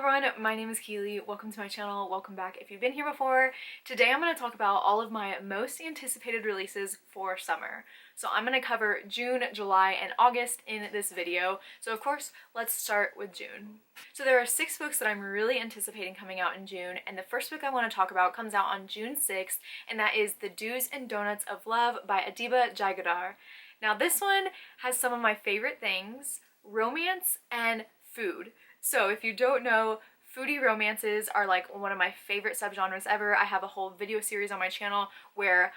everyone, my name is Keely. Welcome to my channel. Welcome back if you've been here before. Today I'm going to talk about all of my most anticipated releases for summer. So I'm going to cover June, July, and August in this video. So of course, let's start with June. So there are 6 books that I'm really anticipating coming out in June, and the first book I want to talk about comes out on June 6th, and that is The Do's and Donuts of Love by Adiba Jaigirdar. Now this one has some of my favorite things: romance and food. So if you don't know, foodie romances are like one of my favorite subgenres ever. I have a whole video series on my channel where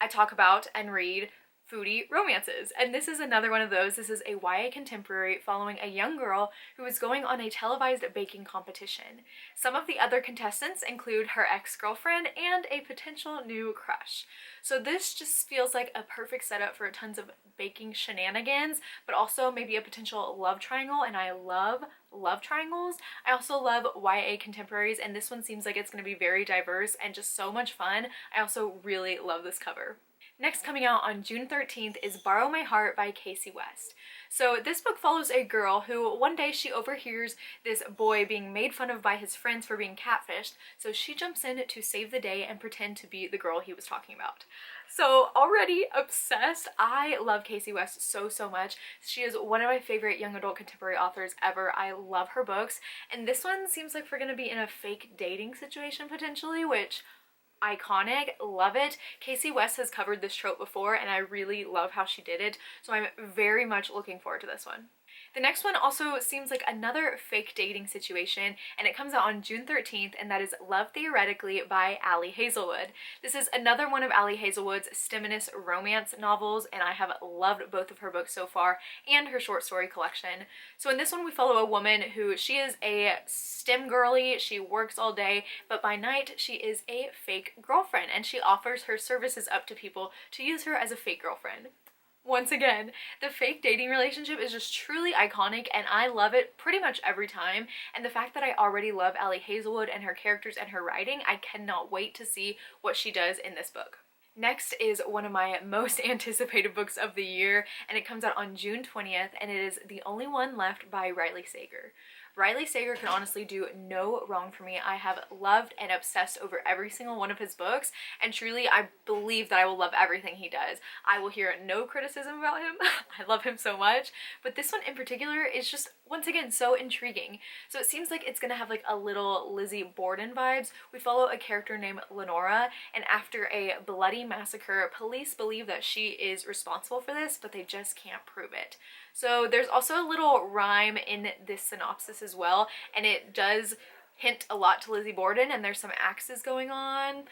I talk about and read foodie romances, and this is another one of those. This is a YA contemporary following a young girl who is going on a televised baking competition. Some of the other contestants include her ex-girlfriend and a potential new crush. So this just feels like a perfect setup for tons of baking shenanigans, but also maybe a potential love triangle, and I love love triangles. I also love YA contemporaries, and this one seems like it's going to be very diverse and just so much fun. I also really love this cover. Next, coming out on June 13th is Borrow My Heart by Casey West. So this book follows a girl who one day she overhears this boy being made fun of by his friends for being catfished, so she jumps in to save the day and pretend to be the girl he was talking about. So already obsessed. I love Casey West so much. She is one of my favorite young adult contemporary authors ever. I love her books, and this one seems like we're gonna be in a fake dating situation potentially, which iconic, love it. Casey West has covered this trope before, and I really love how she did it, so I'm very much looking forward to this one. The next one also seems like another fake dating situation, and it comes out on June 13th, and that is Love Theoretically by Ali Hazelwood. This is another one of Ali Hazelwood's STEMinist romance novels, and I have loved both of her books so far and her short story collection. So in this one we follow a woman who she is a STEM girly, she works all day, but by night she is a fake girlfriend, and she offers her services up to people to use her as a fake girlfriend. Once again, the fake dating relationship is just truly iconic, and I love it pretty much every time. And the fact that I already love Ali Hazelwood and her characters and her writing, I cannot wait to see what she does in this book. Next is one of my most anticipated books of the year, and it comes out on June 20th, and it is The Only One Left by Riley Sager. Riley Sager can honestly do no wrong for me. I have loved and obsessed over every single one of his books, and truly I believe that I will love everything he does. I will hear no criticism about him. I love him so much, but this one in particular is just, once again, so intriguing. So it seems like it's gonna have like a little Lizzie Borden vibes. We follow a character named Lenora, and after a bloody massacre, police believe that she is responsible for this, but they just can't prove it. So there's also a little rhyme in this synopsis as well, and it does hint a lot to Lizzie Borden, and there's some axes going on.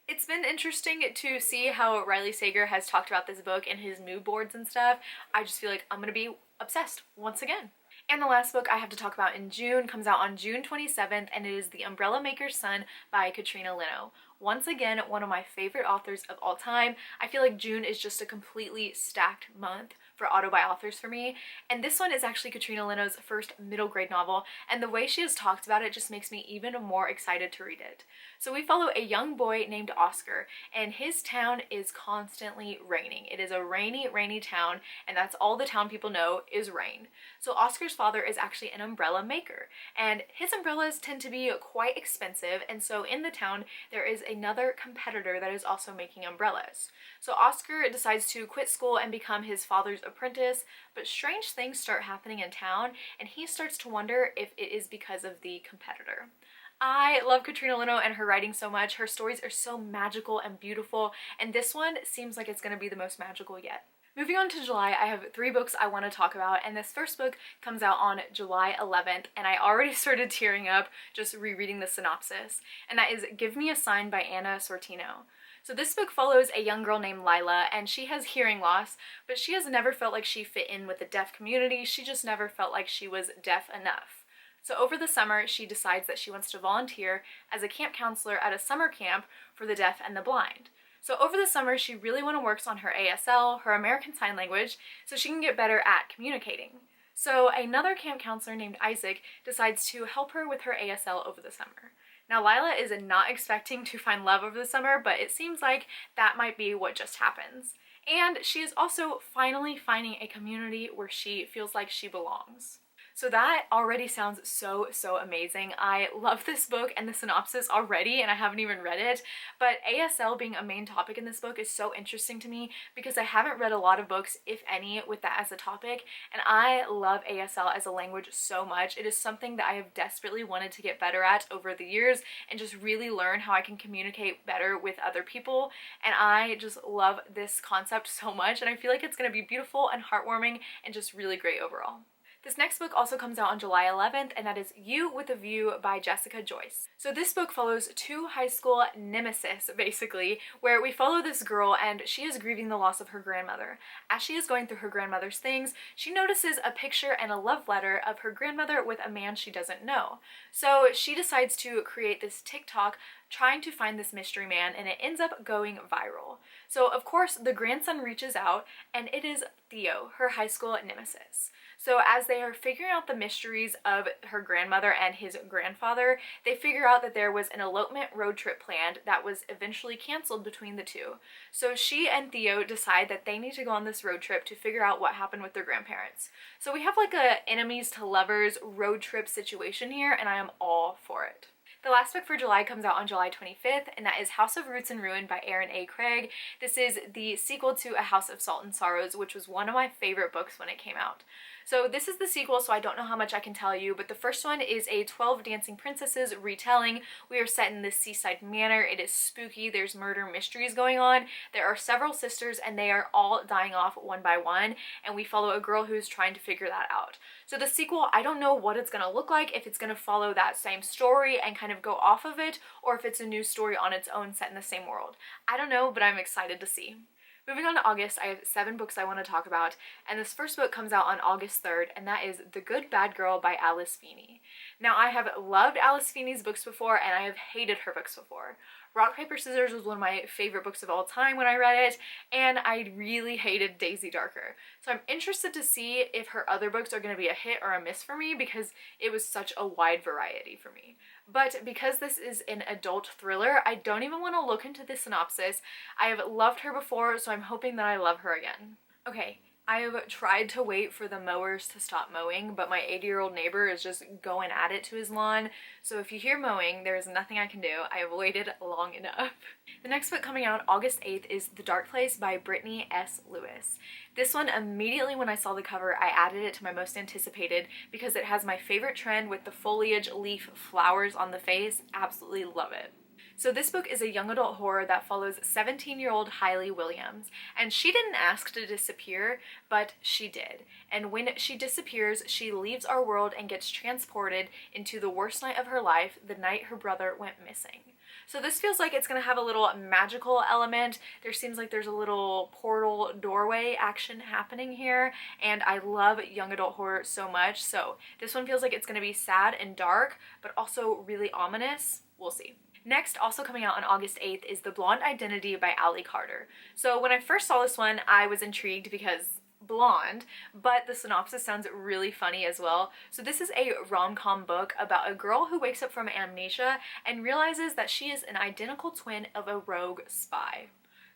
It's been interesting to see how Riley Sager has talked about this book in his mood boards and stuff. I just feel like I'm gonna be obsessed once again. And the last book I have to talk about in June comes out on June 27th, and it is The Umbrella Maker's Son by Katrina Leno. Once again, one of my favorite authors of all time. I feel like June is just a completely stacked month for auto-buy authors for me, and this one is actually Katrina Leno's first middle grade novel, and the way she has talked about it just makes me even more excited to read it. So we follow a young boy named Oscar, and his town is constantly raining. It is a rainy town, and that's all the town people know is rain. So Oscar's father is actually an umbrella maker, and his umbrellas tend to be quite expensive, and so in the town there is another competitor that is also making umbrellas. So Oscar decides to quit school and become his father's apprentice, but strange things start happening in town, and he starts to wonder if it is because of the competitor. I love Katrina Leno and her writing so much. Her stories are so magical and beautiful, and this one seems like it's going to be the most magical yet. Moving on to July, I have 3 books I want to talk about, and this first book comes out on July 11th, and I already started tearing up just rereading the synopsis, and that is Give Me a Sign by Anna Sortino. So this book follows a young girl named Lila, and she has hearing loss, but she has never felt like she fit in with the deaf community. She just never felt like she was deaf enough. So over the summer, she decides that she wants to volunteer as a camp counselor at a summer camp for the deaf and the blind. So over the summer, she really works on her ASL, her American Sign Language, so she can get better at communicating. So another camp counselor named Isaac decides to help her with her ASL over the summer. Now Lila is not expecting to find love over the summer, but it seems like that might be what just happens. And she is also finally finding a community where she feels like she belongs. So that already sounds so, so amazing. I love this book and the synopsis already, and I haven't even read it, but ASL being a main topic in this book is so interesting to me because I haven't read a lot of books, if any, with that as a topic, and I love ASL as a language so much. It is something that I have desperately wanted to get better at over the years and just really learn how I can communicate better with other people, and I just love this concept so much, and I feel like it's going to be beautiful and heartwarming and just really great overall. This next book also comes out on July 11th, and that is You with a View by Jessica Joyce. So this book follows two high school nemesis, basically, where we follow this girl and she is grieving the loss of her grandmother. As she is going through her grandmother's things, she notices a picture and a love letter of her grandmother with a man she doesn't know. So she decides to create this TikTok trying to find this mystery man, and it ends up going viral. So of course the grandson reaches out, and it is Theo, her high school nemesis. So as they are figuring out the mysteries of her grandmother and his grandfather, they figure out that there was an elopement road trip planned that was eventually canceled between the two. So she and Theo decide that they need to go on this road trip to figure out what happened with their grandparents. So we have like a enemies to lovers road trip situation here, and I am all for it. The last book for July comes out on July 25th, and that is House of Roots and Ruin by Erin A. Craig. This is the sequel to A House of Salt and Sorrows, which was one of my favorite books when it came out. So this is the sequel, so I don't know how much I can tell you, but the first one is a 12 Dancing Princesses retelling. We are set in this seaside manor. It is spooky. There's murder mysteries going on. There are several sisters, and they are all dying off one by one, and we follow a girl who's trying to figure that out. So the sequel, I don't know what it's going to look like, if it's going to follow that same story and kind of go off of it, or if it's a new story on its own set in the same world. I don't know, but I'm excited to see. Moving on to August, I have 7 books I want to talk about, and this first book comes out on August 3rd, and that is The Good Bad Girl by Alice Feeney. Now, I have loved Alice Feeney's books before, and I have hated her books before. Rock, Paper, Scissors was one of my favorite books of all time when I read it, and I really hated Daisy Darker. So I'm interested to see if her other books are going to be a hit or a miss for me, because it was such a wide variety for me. But because this is an adult thriller, I don't even want to look into the synopsis. I have loved her before, so I'm hoping that I love her again. Okay. I have tried to wait for the mowers to stop mowing, but my 80-year-old neighbor is just going at it to his lawn. So if you hear mowing, there is nothing I can do. I have waited long enough. The next book coming out August 8th is The Dark Place by Brittany S. Lewis. This one, immediately when I saw the cover, I added it to my most anticipated because it has my favorite trend with the foliage, leaf, flowers on the face. Absolutely love it. So this book is a young adult horror that follows 17-year-old Hailey Williams, and she didn't ask to disappear, but she did. And when she disappears, she leaves our world and gets transported into the worst night of her life, the night her brother went missing. So this feels like it's going to have a little magical element. There seems like there's a little portal doorway action happening here, and I love young adult horror so much, so this one feels like it's going to be sad and dark, but also really ominous. We'll see. Next, also coming out on August 8th, is The Blonde Identity by Allie Carter. So when I first saw this one, I was intrigued because blonde, but the synopsis sounds really funny as well. So this is a rom-com book about a girl who wakes up from amnesia and realizes that she is an identical twin of a rogue spy.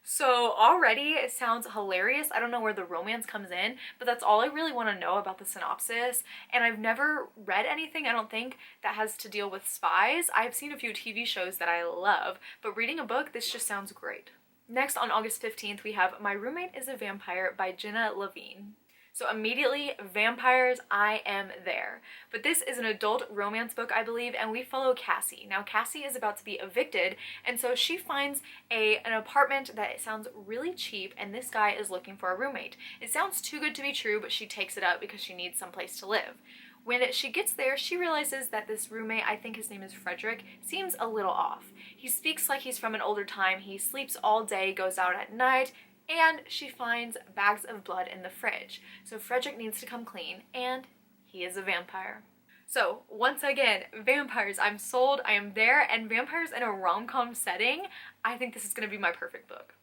So already it sounds hilarious. I don't know where the romance comes in, but that's all I really want to know about the synopsis. And I've never read anything, I don't think, that has to deal with spies. I've seen a few TV shows that I love, but reading a book, this just sounds great. Next, on August 15th, we have My Roommate is a Vampire by Jenna Levine. So immediately, vampires, I am there. But this is an adult romance book, I believe, and we follow Cassie. Now, Cassie is about to be evicted, and so she finds an apartment that sounds really cheap, and this guy is looking for a roommate. It sounds too good to be true, but she takes it up because she needs someplace to live. When she gets there, she realizes that this roommate, I think his name is Frederick, seems a little off. He speaks like he's from an older time, he sleeps all day, goes out at night, and she finds bags of blood in the fridge. So Frederick needs to come clean, and he is a vampire. So once again, vampires, I'm sold, I am there, and vampires in a rom-com setting, I think this is going to be my perfect book.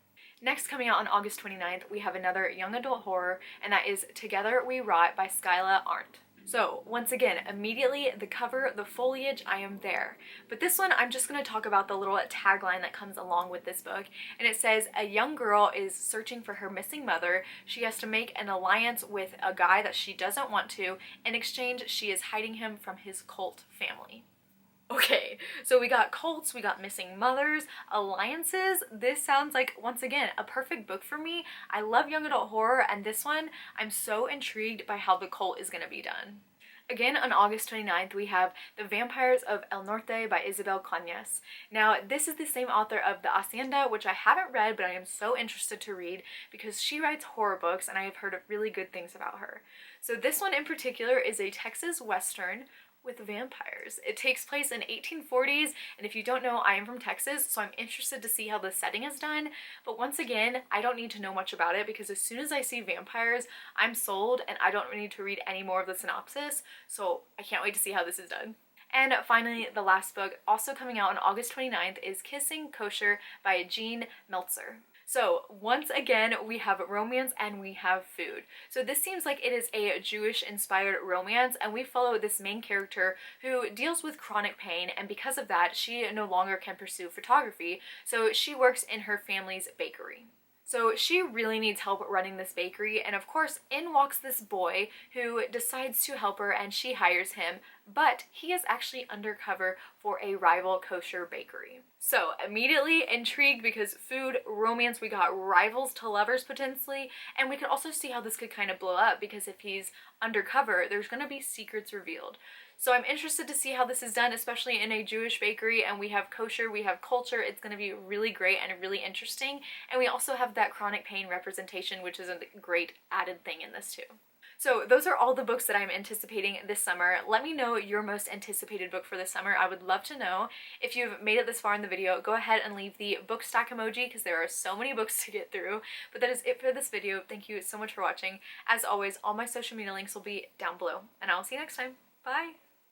Next, coming out on August 29th, we have another young adult horror, and that is Together We Rot by Skyla Arndt. So once again, immediately the cover, the foliage, I am there. But this one, I'm just going to talk about the little tagline that comes along with this book. And it says, a young girl is searching for her missing mother. She has to make an alliance with a guy that she doesn't want to. In exchange, she is hiding him from his cult family. Okay, so we got cults, we got missing mothers, alliances. This sounds like, once again, a perfect book for me. I love young adult horror, and this one, I'm so intrigued by how the cult is going to be done. Again, on August 29th, we have The Vampires of El Norte by Isabel Cañas. Now, this is the same author of The Hacienda, which I haven't read, but I am so interested to read because she writes horror books, and I have heard really good things about her. So this one in particular is a Texas Western with vampires. It takes place in 1840s, and if you don't know, I am from Texas, so I'm interested to see how the setting is done. But once again, I don't need to know much about it because as soon as I see vampires, I'm sold and I don't need to read any more of the synopsis, so I can't wait to see how this is done. And finally, the last book, also coming out on August 29th, is Kissing Kosher by Jean Meltzer. So once again, we have romance and we have food. So this seems like it is a Jewish-inspired romance, and we follow this main character who deals with chronic pain, and because of that, she no longer can pursue photography, so she works in her family's bakery. So she really needs help running this bakery, and of course in walks this boy who decides to help her, and she hires him, but he is actually undercover for a rival kosher bakery. So immediately intrigued because food, romance, we got rivals to lovers potentially, and we could also see how this could kind of blow up because if he's undercover, there's going to be secrets revealed. So I'm interested to see how this is done, especially in a Jewish bakery, and we have kosher, we have culture. It's going to be really great and really interesting, and we also have that chronic pain representation, which is a great added thing in this too. So those are all the books that I'm anticipating this summer. Let me know your most anticipated book for this summer. I would love to know. If you've made it this far in the video, go ahead and leave the book stack emoji because there are so many books to get through. But that is it for this video. Thank you so much for watching. As always, all my social media links will be down below, and I will see you next time. Bye!